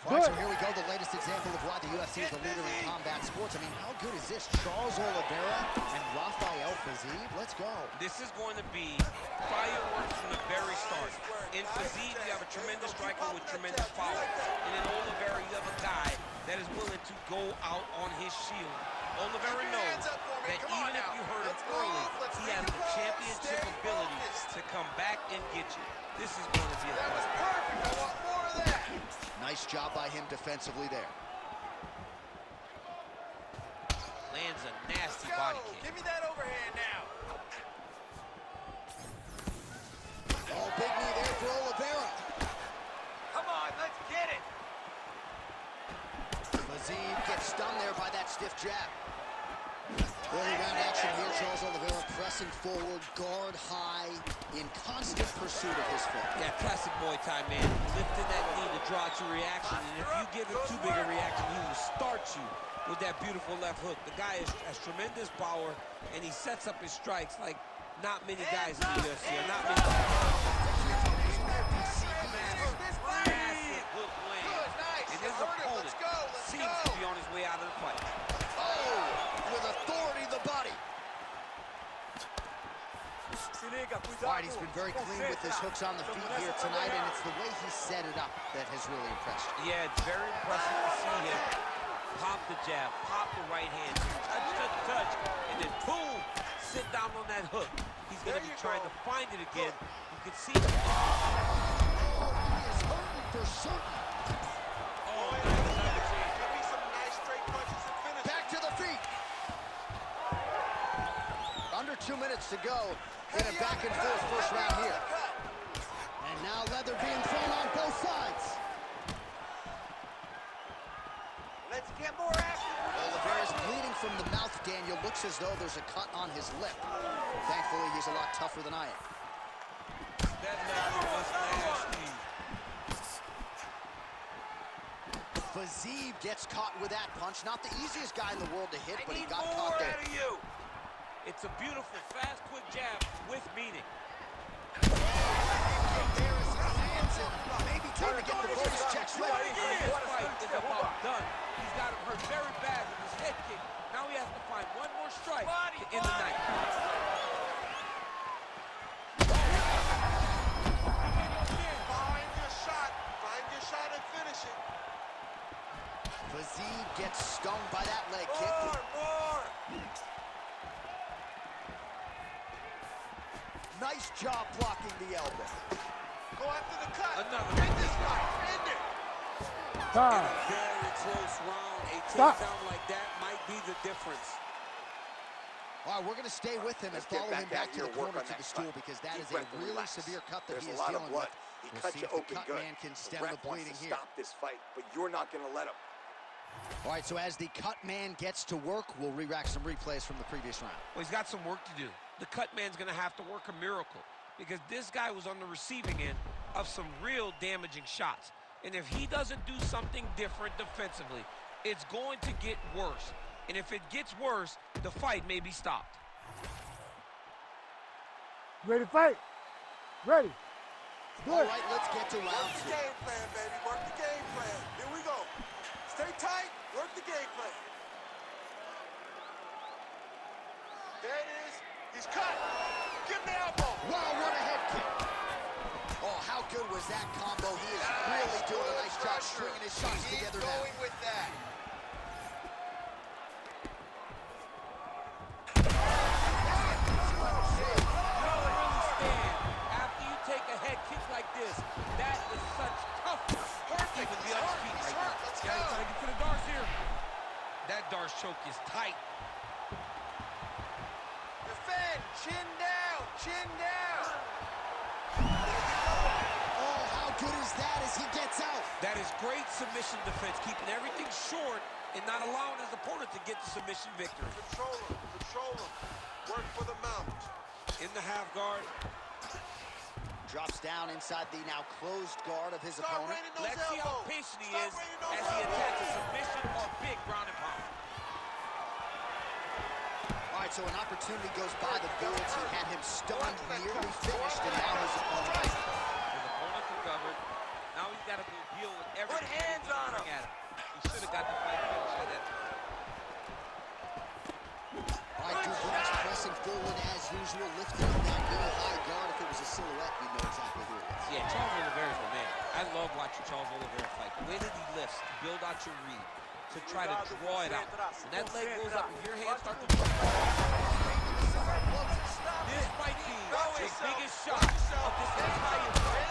All right, so here we go, the latest example of why the UFC is the leader in combat sports. I mean, how good is this? Charles Oliveira and Rafael Fivied. Let's go. This is going to be fireworks from the very start. In Fivied, you have a tremendous striker with tremendous power. And in Oliveira, you have a guy that is willing to go out on his shield. Oliveira knows that even if you hurt him early, he has the championship ability to come back and get you. This is going to be a fight. Perfect. I want more of that. Nice job by him defensively there. Lands a nasty body kick. Give me that overhand now. Oh, big knee there for Oliveira. Come on, let's get it. Fivied gets stunned there by that stiff jab. Early round action here, Charles Oliveira pressing forward, guard high, in constant pursuit of his foot. Yeah, classic Muay Thai, man. Lifting that knee to draw out your reaction, and if you give him too big a reaction, he will start you with that beautiful left hook. The guy has tremendous power, and he sets up his strikes like not many guys in the UFC, or not many guys. Massive hook land, and his opponent seems to be on his way out of the fight. Oh, with authority, the body. All right, he's been very clean with his hooks on the feet here tonight, and it's the way he set it up that has really impressed you. Yeah, it's very impressive to see him pop the jab, pop the right hand, touch, and then boom, sit down on that hook. He's going to be trying to find it again. You can see him. Oh, he is hurting for certain. Oh, Give me some nice straight punches and finish. Back to the feet. Under 2 minutes to go in a back-and-forth first round here. And now leather being thrown on both sides. Let's get more action. Oliveira's bleeding from the mouth, Daniel. Looks as though there's a cut on his lip. Thankfully, he's a lot tougher than I am. that leather was nasty. Fivied gets caught with that punch. Not the easiest guy in the world to hit, but he got more caught there. out of you. It's a beautiful, fast, quick jab with meaning. There is his hands in. Maybe time to get the voice checks ready. This fight is about done. He's got him hurt very bad with his head kick. Now he has to find one more strike to end the night. Find your shot and finish it. Fivied gets stung by that leg kick. More. Nice job blocking the elbow. Go after the cut. Another. End this fight. End it. In a very close round, a takedown like that might be the difference. All right, we're going to stay with him and follow him back to the corner to the stool because that is a really severe cut that he is dealing with. He We'll cut see you if the open cut good. man can stem The the ref wants bleeding to here. stop this fight, but you're not going to let him. All right, so as the cut man gets to work, we'll re-rack some replays from the previous round. Well, he's got some work to do. The cut man's going to have to work a miracle because this guy was on the receiving end of some real damaging shots. And if he doesn't do something different defensively, it's going to get worse. And if it gets worse, the fight may be stopped. Ready to fight? Ready. All right, let's get to round Work the two. game plan, baby. Work the game plan. Here we go. Stay tight. Work the game plan. There it is. He's cut. Give him the elbow. Wow, what a head kick. Oh, how good was that combo? He is really doing a nice job stringing his shots together now. Going with that. After you take a head kick like this, that is such toughness. Even the other feet right there. Let's Yeah, go. he's trying to get to the Darce here. That Darce choke is tight. Defend. Chin down. Chin down. Oh, how good is that as he gets out? That is great submission defense, keeping everything short and not allowing his opponent to get the submission victory. Control him. Control him. Work for the mount. In the half guard. Drops down inside the now closed guard of his Start opponent. raining those Let's see how elbows. patient he Start is raining those as he elbows. attacks a submission or big ground and pound. All right, so an opportunity goes by the Fields. He had him stunned, nearly finished, and now his opponent. His opponent recovered. Now he's got to go deal with everything. Put hands on him. At him. He should have got the fight finish at that. All right, Dubois pressing forward as usual, lifting up that little high guard. If it was a silhouette, we'd know exactly who it is. Yeah, Charles Oliveira's the man. I love watching Charles Oliveira fight. The way that he lifts, to build out your read, to try to draw it out. When that leg goes up and your hands start to drop. This might be the biggest shot of this entire fight.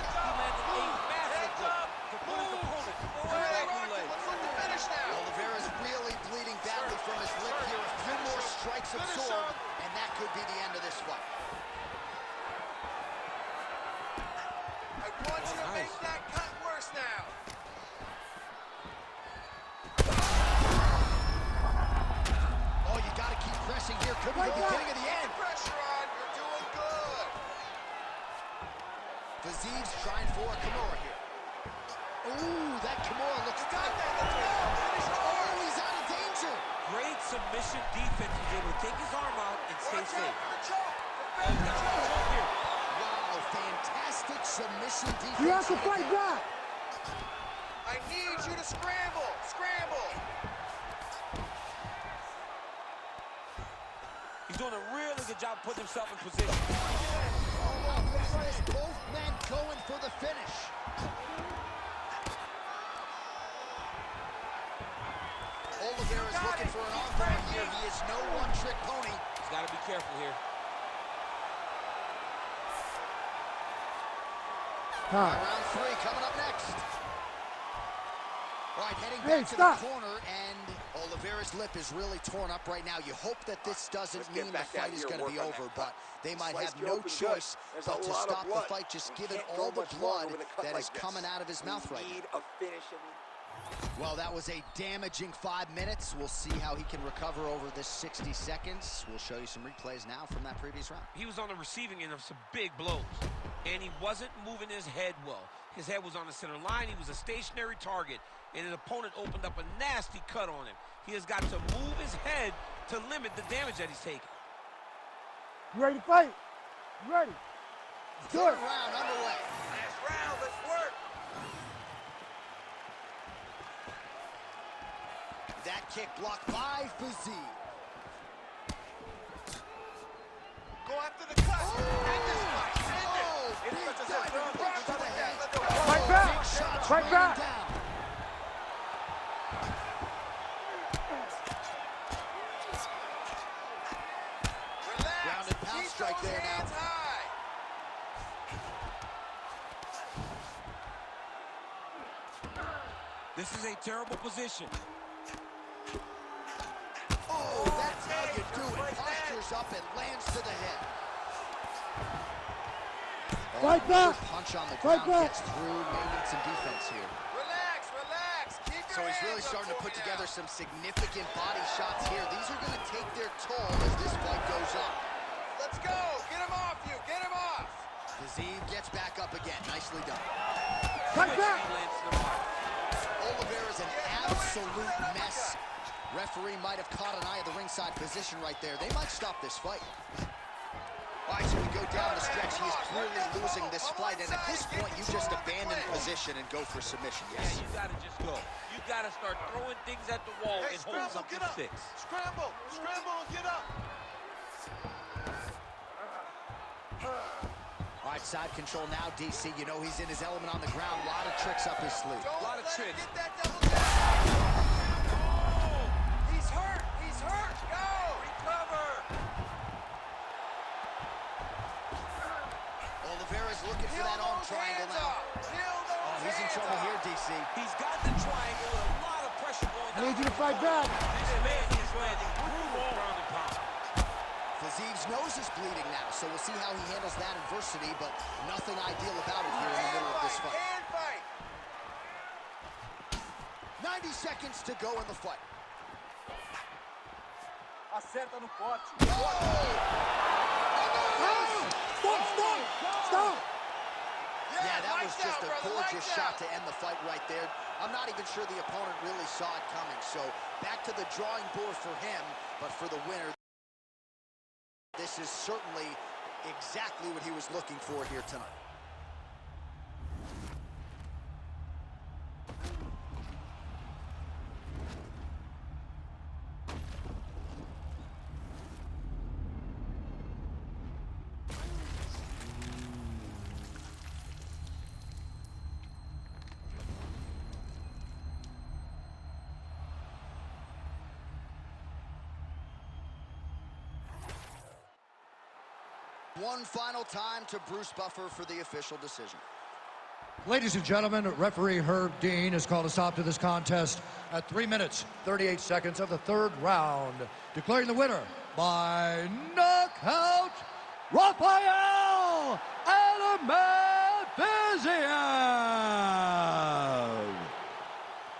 He landed a massive blow to put his opponent on the back leg. Oliveira's really bleeding badly from his lip here. A few more strikes absorbed, and that could be the end of this fight. I want you to make that cut worse now. Oh, you got to keep pressing here. Could be the beginning of the end. Pressure on. You're doing good. Fivied's trying for a Kimura here. Ooh, that Kimura looks Got tight. that. Let's go. Finish the Oh, arm. he's out of danger. Great submission defense. He's able to take his arm out and stay Watch safe. out for the choke. Oh, he's got a choke here. Wow, fantastic submission defense. You have to fight back. I need you to scramble. Scramble. He's doing a really good job putting himself in position. Both men going for the finish. Oliveira's looking for an armbar here. He is no one-trick pony. He's got to be careful here. Time. Round three coming up next. All right, heading Hey, back to stop. the corner, and Oliveira's lip is really torn up right now. You hope that this doesn't Let's get mean the back out fight is here and going to be work on over, that but they might Sliced have you no open choice good. There's but a to lot of stop the blood. fight, just We given can't go all the much longer blood with a cut that like is this. coming out of his mouth right now. Need a finish in the... Well, that was a damaging 5 minutes. We'll see how he can recover over this 60 seconds. We'll show you some replays now from that previous round. He was on the receiving end of some big blows, and he wasn't moving his head well. His head was on the center line. He was a stationary target, and an opponent opened up a nasty cut on him. He has got to move his head to limit the damage that he's taking. You ready to fight? You ready? Let's do Third it. round underway. Last round. Let's work. That kick blocked by Fivied. Go after the cut. End this fight. End it. Oh, It's big such a diving good punch to the run. head. Let the Fight Oh, back. big shots Fight raining back. down. Relax. Grounded pound Keep strike those there now. hands high. This is a terrible position. Oh, that's how you do it. Postures up and lands to the head. Fight back. Punch on the Fight ground back. gets through, may need some defense here. Relax. Relax. Keep your So he's really hands up starting to for put me together now. some significant body shots here. These are going to take their toll as this fight goes on. Let's go. Get him off you. Get him off. Fivied gets back up again. Nicely done. Fight He back. lands to the body. Oliveira's an absolute mess. Referee might have caught an eye of the ringside position right there. They might stop this fight. All right, so we go down the stretch. He's clearly losing this fight, and at this point, you just abandon position and go for submission, Yeah, yes? you gotta just go. You gotta start throwing things at the wall Hey, and hold scramble. something Get up. sticks. Scramble. Scramble and get up. All right, side control now, DC. You know he's in his element on the ground. A lot of tricks up his sleeve. Don't lot of let him tricks. get that double down. He's hurt. He's hurt. Go. Recover. Oliveira's looking for Peel that arm those triangle hands now. off. Peel those Oh, he's in hands trouble off. here, DC. He's got the triangle with a lot of pressure going I need you to fight back. This man is landing brutal ground and pound. Fivied's nose is bleeding now, so we'll see how he handles that adversity, but nothing ideal about it here in the middle of this fight. Hand fight. 90 seconds to go in the fight. Acerta no pote. Stop. Yeah, that was lights just out, a brother, gorgeous lights shot out. to end the fight right there. I'm not even sure the opponent really saw it coming, so back to the drawing board for him, but for the winner, this is certainly exactly what he was looking for here tonight. one final time to Bruce Buffer for the official decision. Ladies and gentlemen, referee Herb Dean has called a stop to this contest at 3 minutes, 38 seconds of the third round, declaring the winner by knockout, Rafael Fivied.